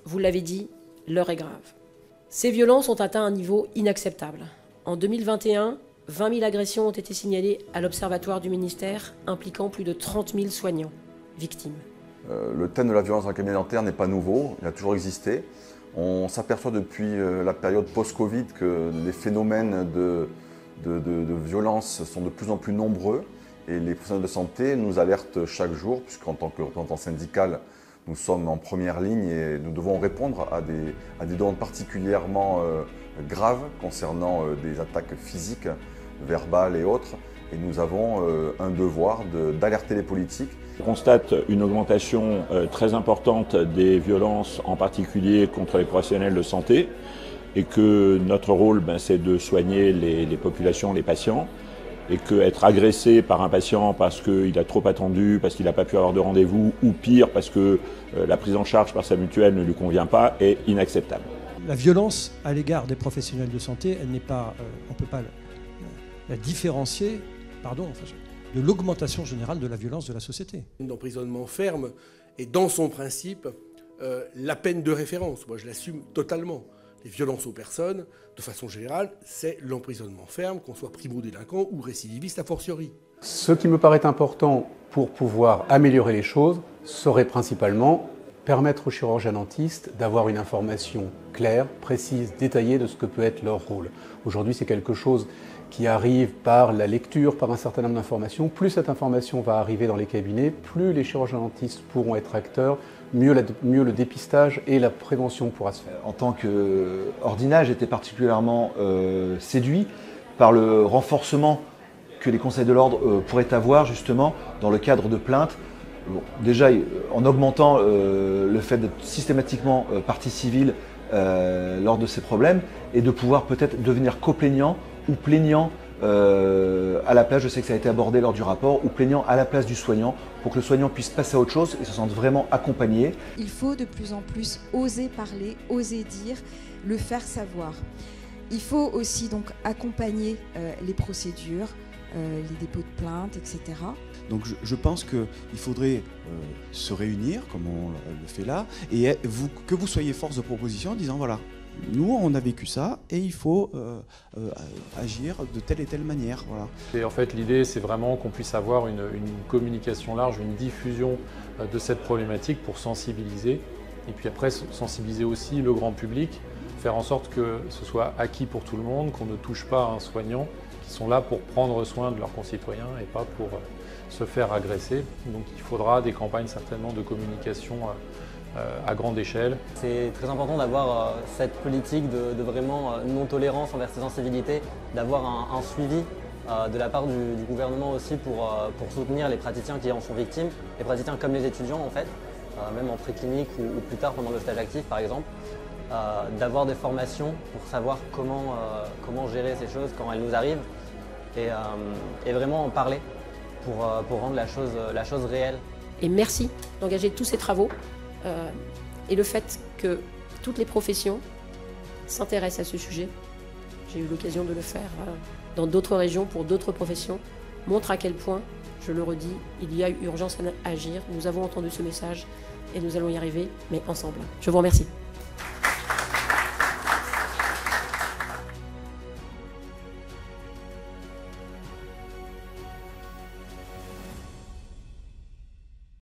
vous l'avez dit, l'heure est grave. Ces violences ont atteint un niveau inacceptable. En 2021, 20 000 agressions ont été signalées à l'Observatoire du ministère, impliquant plus de 30 000 soignants victimes. Le thème de la violence dans le cabinet dentaire n'est pas nouveau, il a toujours existé. On s'aperçoit depuis la période post-Covid que les phénomènes de violence sont de plus en plus nombreux et les professionnels de santé nous alertent chaque jour, puisqu'en tant que représentant syndical, nous sommes en première ligne et nous devons répondre à des demandes particulièrement graves concernant des attaques physiques, verbales et autres. Et nous avons un devoir d'alerter les politiques. On constate une augmentation très importante des violences, en particulier contre les professionnels de santé, et que notre rôle, c'est de soigner les populations, les patients, et qu'être agressé par un patient parce qu'il a trop attendu, parce qu'il n'a pas pu avoir de rendez-vous, ou pire, parce que la prise en charge par sa mutuelle ne lui convient pas, est inacceptable. La violence à l'égard des professionnels de santé, elle n'est pas, on ne peut pas la différencier de l'augmentation générale de la violence de la société. L'emprisonnement ferme est dans son principe la peine de référence. Moi je l'assume totalement. Les violences aux personnes, de façon générale, c'est l'emprisonnement ferme, qu'on soit primo-délinquant ou récidiviste a fortiori. Ce qui me paraît important pour pouvoir améliorer les choses serait principalement permettre aux chirurgiens dentistes d'avoir une information claire, précise, détaillée de ce que peut être leur rôle. Aujourd'hui, c'est quelque chose qui arrive par la lecture, par un certain nombre d'informations. Plus cette information va arriver dans les cabinets, plus les chirurgiens dentistes pourront être acteurs, mieux le dépistage et la prévention pourra se faire. En tant qu'ordinage, j'étais particulièrement séduit par le renforcement que les conseils de l'ordre pourraient avoir justement dans le cadre de plaintes. Bon, déjà, en augmentant le fait d'être systématiquement partie civile lors de ces problèmes et de pouvoir peut-être devenir coplaignant ou plaignant à la place, je sais que ça a été abordé lors du rapport, ou plaignant à la place du soignant pour que le soignant puisse passer à autre chose et se sente vraiment accompagné. Il faut de plus en plus oser parler, oser dire, le faire savoir. Il faut aussi donc accompagner les procédures, les dépôts de plainte, etc. Donc je pense qu'il faudrait se réunir, comme on le fait là, et que vous soyez force de proposition en disant voilà, nous on a vécu ça et il faut agir de telle et telle manière. Voilà. Et en fait l'idée c'est vraiment qu'on puisse avoir une communication large, une diffusion de cette problématique pour sensibiliser et puis après sensibiliser aussi le grand public, faire en sorte que ce soit acquis pour tout le monde, qu'on ne touche pas à un soignant, qui sont là pour prendre soin de leurs concitoyens et pas pour se faire agresser. Donc il faudra des campagnes certainement de communication à grande échelle. C'est très important d'avoir cette politique de vraiment non-tolérance envers ces incivilités, d'avoir un suivi de la part du gouvernement aussi pour soutenir les praticiens qui en sont victimes, les praticiens comme les étudiants en fait, même en préclinique ou plus tard pendant le stage actif par exemple, d'avoir des formations pour savoir comment gérer ces choses quand elles nous arrivent et vraiment en parler pour rendre la chose réelle. Et merci d'engager tous ces travaux et le fait que toutes les professions s'intéressent à ce sujet. J'ai eu l'occasion de le faire dans d'autres régions pour d'autres professions, montre à quel point, je le redis, il y a urgence à agir. Nous avons entendu ce message et nous allons y arriver, mais ensemble. Je vous remercie.